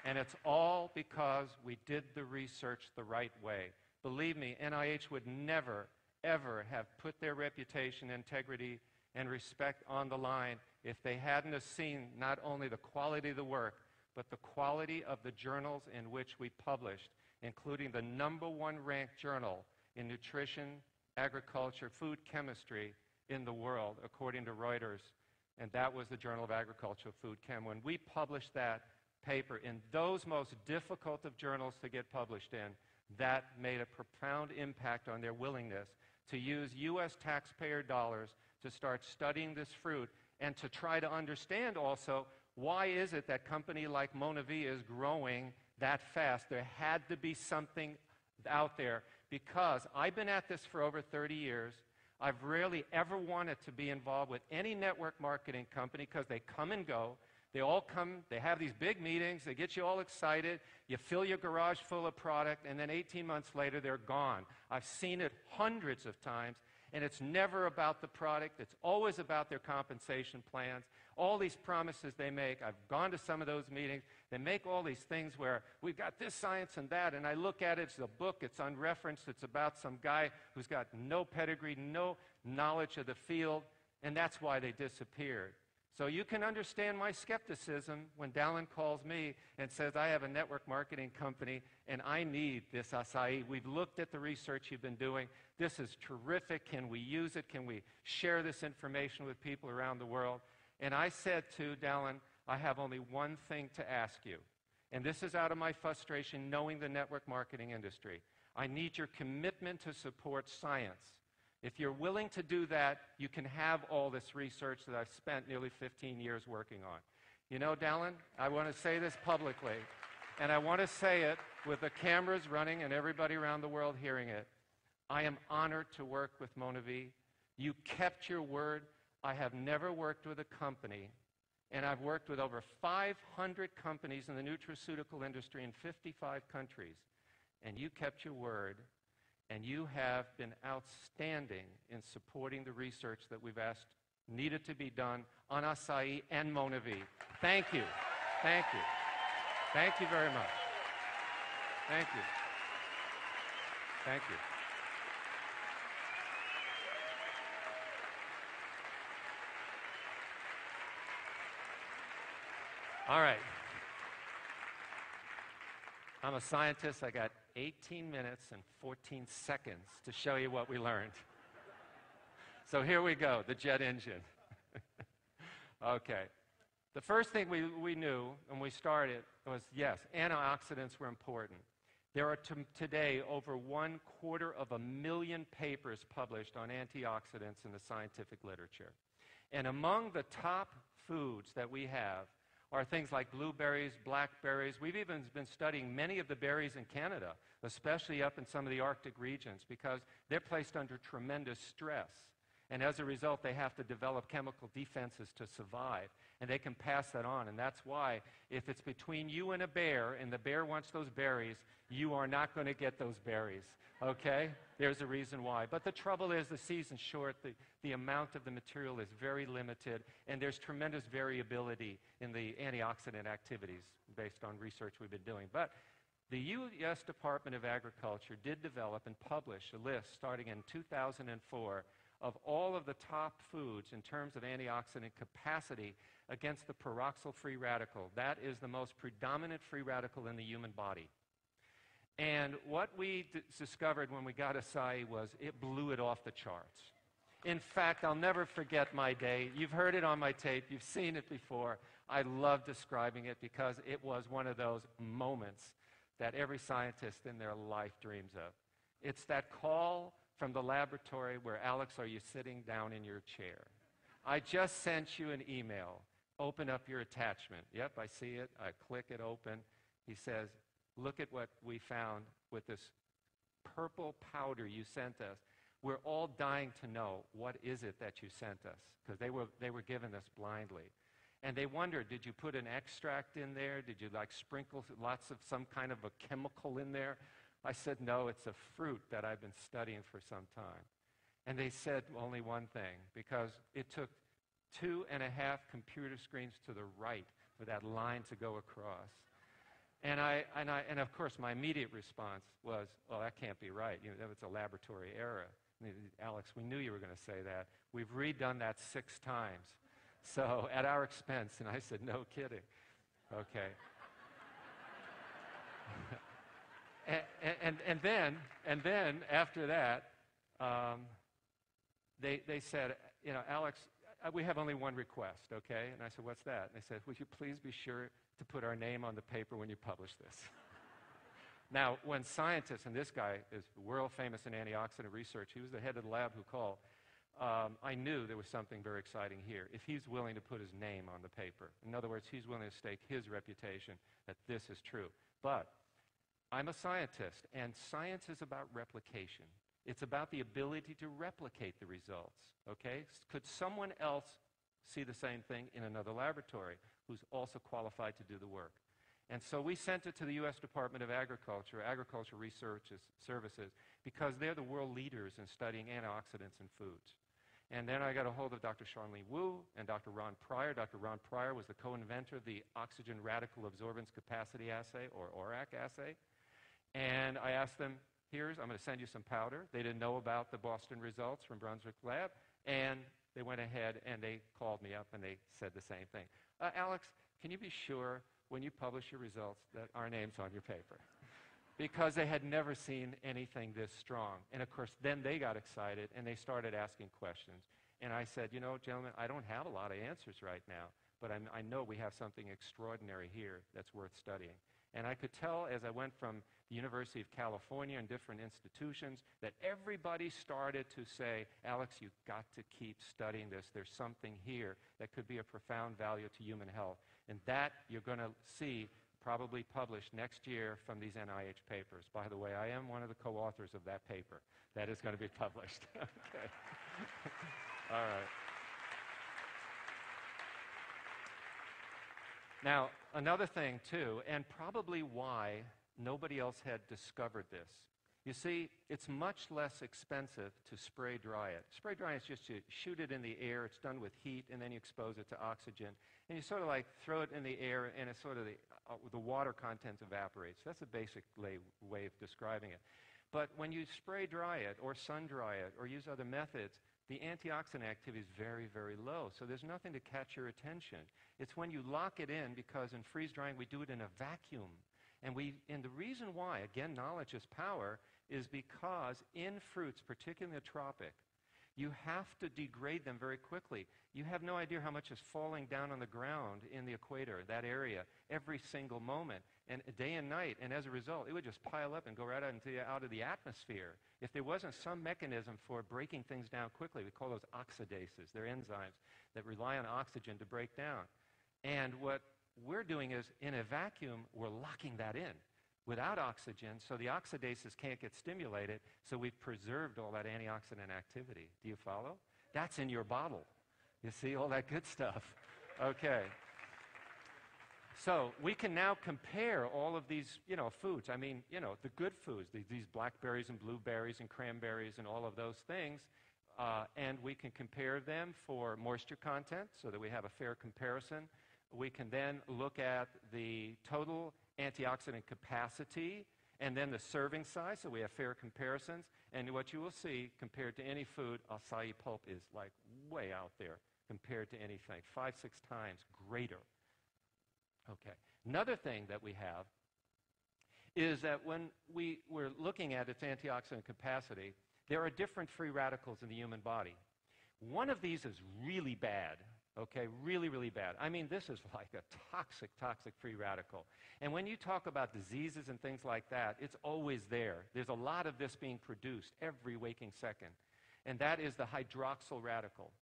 And it's all because we did the research the right way. Believe me, NIH would never, ever have put their reputation, integrity, and respect on the line if they hadn't have seen not only the quality of the work, but the quality of the journals in which we published, including the #1 ranked journal in nutrition, agriculture, food chemistry in the world, according to Reuters, and that was the Journal of Agricultural Food Chem. When we published that paper in those most difficult of journals to get published in, that made a profound impact on their willingness to use U.S. taxpayer dollars to start studying this fruit and to try to understand also why is it that a company like MonaVie is growing that fast. There had to be something out there, because I've been at this for over 30 years. I've rarely ever wanted to be involved with any network marketing company because they come and go. They all come, they have these big meetings, they get you all excited, you fill your garage full of product, and then 18 months later they're gone. I've seen it hundreds of times, and it's never about the product. It's always about their compensation plans, all these promises they make. I've gone to some of those meetings. They make all these things where we've got this science and that, and I look at it, it's a book, it's unreferenced, it's about some guy who's got no pedigree, no knowledge of the field, and that's why they disappeared. So you can understand my skepticism when Dallin calls me and says, I have a network marketing company and I need this acai. We've looked at the research you've been doing. This is terrific. Can we use it? Can we share this information with people around the world? And I said to Dallin, I have only one thing to ask you. And this is out of my frustration knowing the network marketing industry. I need your commitment to support science. If you're willing to do that, you can have all this research that I've spent nearly 15 years working on. You know, Dallin, I want to say this publicly, and I want to say it with the cameras running and everybody around the world hearing it. I am honored to work with MonaVie. You kept your word. I have never worked with a company, and I've worked with over 500 companies in the nutraceutical industry in 55 countries, and you kept your word. And you have been outstanding in supporting the research that we've asked needed to be done on acai and MonaVie. Thank you. Thank you. Thank you very much. Thank you. Thank you. All right. I'm a scientist. I got 18 minutes and 14 seconds to show you what we learned. So here we go, the jet engine. Okay. The first thing we knew when we started was, yes, antioxidants were important. There are today over 250,000 papers published on antioxidants in the scientific literature. And among the top foods that we have are things like blueberries, blackberries. We've even been studying many of the berries in Canada, especially up in some of the Arctic regions, because they're placed under tremendous stress. And as a result, they have to develop chemical defenses to survive. And they can pass that on. And that's why if it's between you and a bear, and the bear wants those berries, you are not going to get those berries. Okay? There's a reason why. But the trouble is the season's short. The amount of the material is very limited. And there's tremendous variability in the antioxidant activities based on research we've been doing. But the U.S. Department of Agriculture did develop and publish a list starting in 2004 of all of the top foods in terms of antioxidant capacity against the peroxyl free radical. That is the most predominant free radical in the human body. And what we discovered when we got acai was it blew it off the charts. In fact, I'll never forget my day. You've heard it on my tape. You've seen it before. I love describing it because it was one of those moments that every scientist in their life dreams of. It's that call from the laboratory where, Alex, are you sitting down in your chair? I just sent you an email. Open up your attachment. Yep, I see it. I click it open. He says, look at what we found with this purple powder you sent us. We're all dying to know what is it that you sent us, because they were given this blindly. And they wondered, did you put an extract in there? Did you sprinkle lots of some kind of a chemical in there? I said, no, it's a fruit that I've been studying for some time. And they said only one thing, because it took 2.5 computer screens to the right for that line to go across. And of course, my immediate response was, well, that can't be right. That was a laboratory error. Alex, we knew you were going to say that. We've redone that 6 times. So at our expense. And I said, no kidding. Okay. and then after that, they said, Alex, we have only one request, okay? And I said, what's that? And they said, would you please be sure to put our name on the paper when you publish this? Now, when scientists, and this guy is world famous in antioxidant research, he was the head of the lab who called, I knew there was something very exciting here. If he's willing to put his name on the paper, in other words, he's willing to stake his reputation that this is true. But I'm a scientist, and science is about replication. It's about the ability to replicate the results, okay? Could someone else see the same thing in another laboratory who's also qualified to do the work? And so we sent it to the U.S. Department of Agriculture, Agricultural Research Services, because they're the world leaders in studying antioxidants in foods. And then I got a hold of Dr. Sean-Lee Wu and Dr. Ron Pryor. Dr. Ron Pryor was the co-inventor of the Oxygen Radical Absorbance Capacity Assay, or ORAC assay. And I asked them, I'm going to send you some powder. They didn't know about the Boston results from Brunswick Lab. And they went ahead and they called me up and they said the same thing. Alex, can you be sure when you publish your results that our name's on your paper? Because they had never seen anything this strong. And of course, then they got excited and they started asking questions. And I said, gentlemen, I don't have a lot of answers right now, but I know we have something extraordinary here that's worth studying. And I could tell as I went from the University of California and different institutions that everybody started to say, Alex, you've got to keep studying this. There's something here that could be of profound value to human health. And that you're going to see probably published next year from these NIH papers. By the way, I am one of the co-authors of that paper. That is going to be published. Okay. All right. Now, another thing, too, and probably why nobody else had discovered this. You see, it's much less expensive to spray dry it. Spray dry is just you shoot it in the air. It's done with heat, and then you expose it to oxygen. And you sort of like throw it in the air, and it's sort of the water content evaporates. That's a basic way of describing it. But when you spray dry it or sun dry it or use other methods, the antioxidant activity is very, very low. So there's nothing to catch your attention. It's when you lock it in, because in freeze drying we do it in a vacuum. And the reason why, again, knowledge is power, is because in fruits, particularly in the tropic, you have to degrade them very quickly. You have no idea how much is falling down on the ground in the equator, that area, every single moment, and day and night. And as a result, it would just pile up and go right out of the atmosphere. If there wasn't some mechanism for breaking things down quickly, we call those oxidases. They're enzymes that rely on oxygen to break down. And what we're doing is, in a vacuum, we're locking that in without oxygen, so the oxidases can't get stimulated, so we've preserved all that antioxidant activity. Do you follow? That's in your bottle. You see all that good stuff. Okay. So we can now compare all of these, foods. I mean, the good foods, these blackberries and blueberries and cranberries and all of those things, and we can compare them for moisture content so that we have a fair comparison. We can then look at the total antioxidant capacity and then the serving size, so we have fair comparisons. And what you will see, compared to any food, acai pulp is like way out there compared to anything, 5-6 times greater. Okay. Another thing that we have is that when we were looking at its antioxidant capacity, there are different free radicals in the human body. One of these is really bad. Okay, really, really bad. I mean, this is like a toxic free radical. And when you talk about diseases and things like that, it's always there. There's a lot of this being produced every waking second. And that is the hydroxyl radical.